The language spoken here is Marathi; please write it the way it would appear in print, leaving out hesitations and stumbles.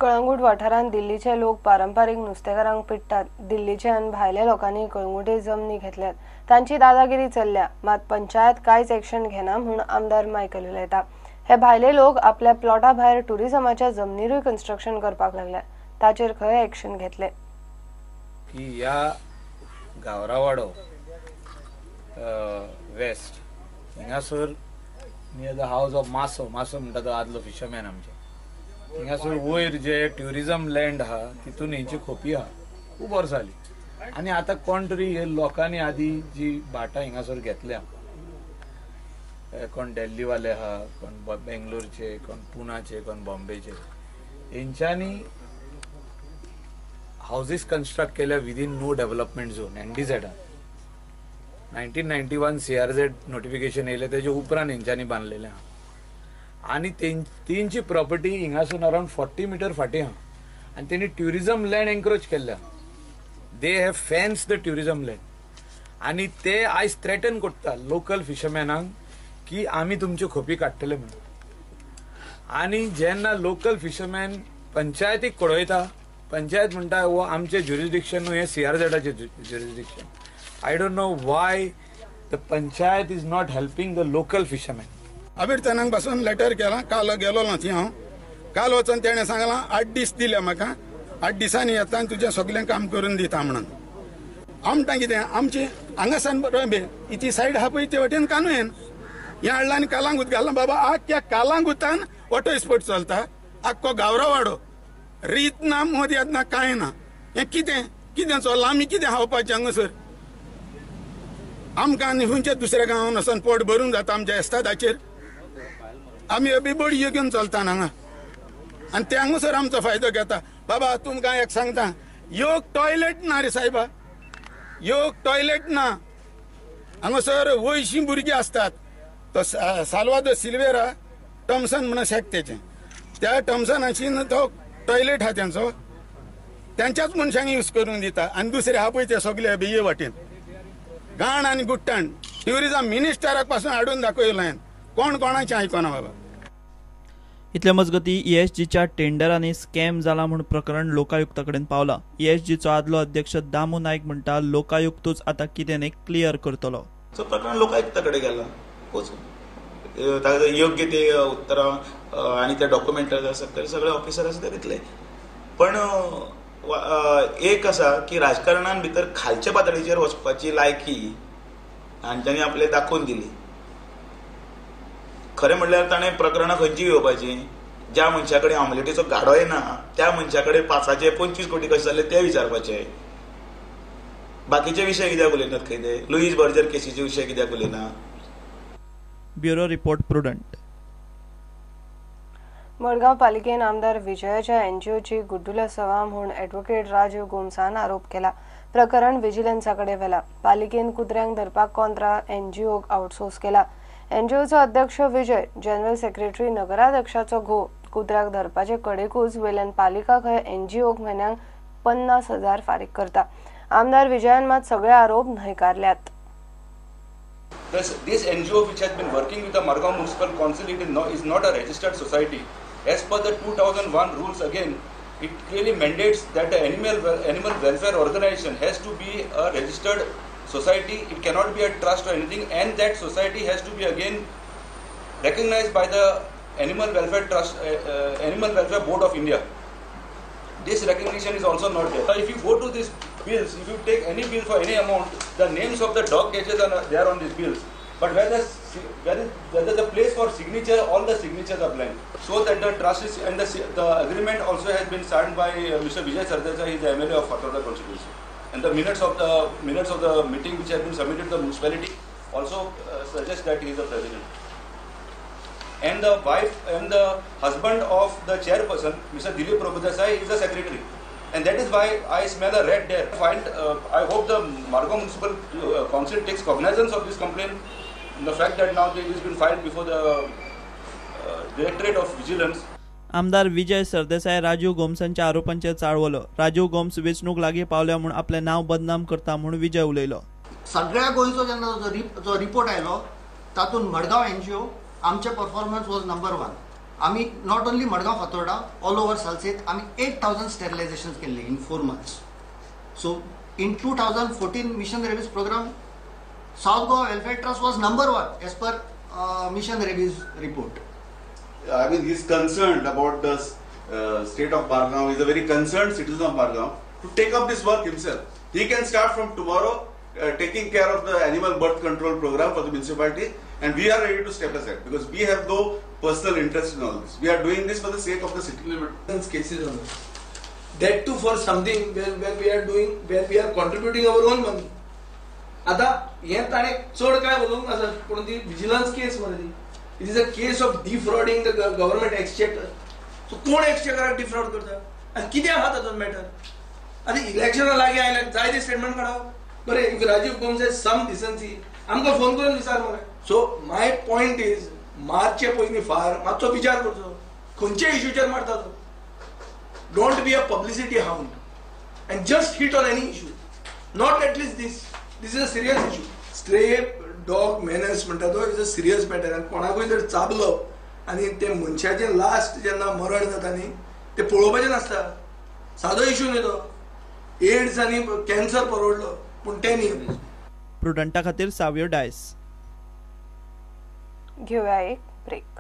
कळंगूट वाठारांत दिल्लीचे लोक पारंपारीक नुस्तेकारांक पिट्टात। दिल्लीचे आनी भायल्या लोकांनी कळंगुटे जमनी घेतल्यात। तांची दादागिरी चल्ल्या, मात पंचायत कांयच एक्शन घेना म्हूण आमदार मायकल उलयता। हे भायले लोक आपल्या प्लॉटा भायर टुरिझमाच्या जमनीरूय कन्स्ट्रक्शन करपाक लागल्यात। ताचेर खंय एक्शन घेतले की ह्या गावरावाडो वेस्ट हिंगासर नियर द हाऊस ऑफ मासो म्हणटा तो आदलो फिशरमॅन आमचे हिंगासर वयर जे ट्युरिझम लँड आहा तितून हेंची खोपी आहा खूब वर्सां जाली। आनी आतां कोण तरी हे लोकांनी आदी जी भाटां हिंगासर घेतल्या, कोण दिल्लीवाले आहा, कोण बेंगलोरचे, कोण पुनाचे, कोण बॉम्बेचे, हेंच्यांनी हाऊसेस कन्स्ट्रक्ट केल्या within no development zone NDZ। 1991 CRZ notification येयलें तेजे उपरांत हेंच्यांनी बांदलेलें आहा आनी तेंची प्रॉपर्टी हिंगासून अराउंड 40 मीटर फाटी आहा आनी तेणी ट्युरिझम लँड एनक्रोच केल्या। They have fence the tourism land आनी ते आयज थ्रेटन करता लोकल फिशरमॅनांक की आमी तुमच्यो खोपी काडटले म्हणून। आनी जेन्ना लोकल फिशरमॅन पंचायतीक कळयता, पंचायत म्हणटा हो आमचे ज्युरिस्डिक्शन न्हू, हे CRZचे jurisdiction. I don't know why the panchayat is not helping the local fishermen. अबीर तनांक पासून लेटर केला, काल गेलो ना थी हांव। काल वचून तेणें सांगलां 8 दीस दिले म्हाका, 8 दिसांनी येता आनी तुजें सगळें काम करून दिता म्हणून। आमटां कितें आमची हांगासान बरें इची सायड आहा पळय ते वटेन कानून हें हाडलां आनी कालांगूट घालना। बाबा आख्या कालांगुतान वॉटर स्पोर्ट चलता, आख्खो गावरावाडो रीत ना मदत ना कांय ना। हें कितें कितें चल्लां, आमी कितें खावपाचें हांगासर? आमकां आनी खंयच्या दुसऱ्या गांवांत वचून पोट भरून जाता आमच्या एस्तादाचेर? आमी अबी बडयो घेवन चलता हांगा आनी ते हांगासर आमचो फायदो घेता। बाबा तुमकां एक सांगता, योक टॉयलेट ना रे सायबा, योक टॉयलेट ना। हांगासर वयशीं भुरगीं असतात। तो साल्वादो सिल्वेरा टॉमसन म्हणून शेकतेचें, त्या टॉमसनाची तो टॉयलेट आहा तेंचो, त्यांच्याच मनशांक यूज करून दिता आनी दुसरे आहा पळय ते सगळे बिये वाटेन घाण आनी गुट्टाण। ट्युरिझम मिनिस्टराक पासून हाडून दाखयलें, कोण कोणाचें आयकना बाबा। इतल्या मजगतीं ESGच्या टेंडरांनी स्कॅम जाला म्हूण प्रकरण लोकायुक्ता कडेन पावलां। ESGचो आदलो अध्यक्ष दामू नायक म्हणटा लोकायुक्तूच आतां कितें न्ही क्लियर करतलो। प्रकरण लोकायुक्ता कडेन गेलां, ताका योग्य ते उत्तरां आनी ते डॉक्युमेंट सगळे ऑफिसर आसा ते दितले। पण एक आसा की राजकारणान भितर खालच्या पातळीचेर वचपाची लायकी हांच्यांनी आपले दाखोवन दिली। खरें म्हणल्यार ताणें प्रकरणां खंयची घेवपाची, ज्या मनशा कडेन ऑमलेटीचो गाडो येना त्या मनशा कडेन 25 कोटी कशे जाले ते विचारपाचे। बाकीचे विशय कित्याक उलयनात खंय ते? लुईस बर्जर केसीचे विशय कित्याक उलयना? Bureau report prudent. मडगांव पालिकेन आमदार विजयाच्या NGOची गुड्डुला सवा म्हूण ॲडव्होकेट राजीव गोमसान आरोप केला। प्रकरण विजिलन्सा कडेन व्हेला। पालिकेन कुत्र्यांक धरपाक कोंत्रा NGOक आउटसोर्स केला। NGOचो अध्यक्ष विजय, जनरल सेक्रेटरी नगराध्यक्षाचो घो कुत्र्याक धरपाचे कडेकूच वयल्यान पालिका खंय NGOक म्हयन्याक 50,000 फारीक करता। आमदार विजयान मात सगळे आरोप न्हयकारल्यात। This NGO which has been working with the Margao Municipal Council is not a registered society. As per the 2001 rules again, it clearly mandates that the animal welfare organization has to be a registered society. It cannot be a trust or anything, and that society has to be again recognized by the Animal Welfare Board of India. This recognition is also not there. If you go to these bills, if you take any bill for any amount, the names of the dog cages are there on these bills. But where there's a place for signature, all the signatures are blank. So that the trust is, and the agreement also has been signed by Mr. Vijay Sardesai, he is the MLA of Fathoda constituency. And the minutes of the meeting which has been submitted to the municipality also suggest that he is the president. And the wife and the husband of the chairperson, Mr. Dilip Prabhudesai, is the secretary. And that is why I smell a rat there. I hope the Margao Municipal Council takes cognizance of this complaint, and the fact that now it has been filed before the Directorate of Vigilance. आमदार विजय सरदेसाय राजीव गोमसांच्या आरोपांचेर चाळवलो। राजीव गोम्स वेचणूक लागीं पावल्या म्हूण आपले नांव बदनाम करता म्हूण विजय उलयलो। सगळ्या गोंयचो जेन्ना जो रिपोर्ट आयलो तातूंत मडगांव NGO आमचे परफॉर्मन्स वॉज नंबर 1। आम्ही not only Madgaon Fatorda all over Salcete आम्ही 8,000 स्टेरिलायझेशन केले in 4 months. So in 2014 Mission Rabies programme South Goa welfare trust was number 1 as per Mission Rabies report. I mean, he's concerned about the state of Margao. He's a very concerned citizen of Margao to take up this work himself. He can start from tomorrow taking care of the animal birth control program for the municipality, and we are ready to step aside because we have no personal interest in all this. We are doing this for the sake of the city. Cases on this. That too for something where we are contributing our own money. आता हे ताणे चड काय बोलूंक नासत पूण ती विजिलन्स केस मरे ती. It is a case of defrauding the government exchequer. So कोण एक्सचेकराक डिफ्रॉड करता आनी कित्याक हा तातूंत मॅटर. आतां इलेक्शना लागीं आयल्यात जाय ते स्टेटमेंट काडप. बरें इफ राजीव गोम सेज सम डिसन्सी आमकां फोन करून विचार मरे. सो माय पॉयंट इज मार्चचे पयलीं फार मातसो विचार करचो खंयच्या इश्यूचेर मारता तो. Don't be a publicity hound and just hit on any issue. Not at least this is a serious issue. Stray dog menace म्हणटा तो इज अ सिरियस मॅटर. आनी कोणाकूय जर चाबलो आनी ते मनशाचें लास्ट जेन्ना मरण जाता न्ही ते पळोवपाचें नासता. सादो इश्यू न्ही तो. एड्स आनी कॅन्सर परवडलो पूण ते न्ही. प्रुडंटा खातीर सावियो डायस. घेऊया एक ब्रेक.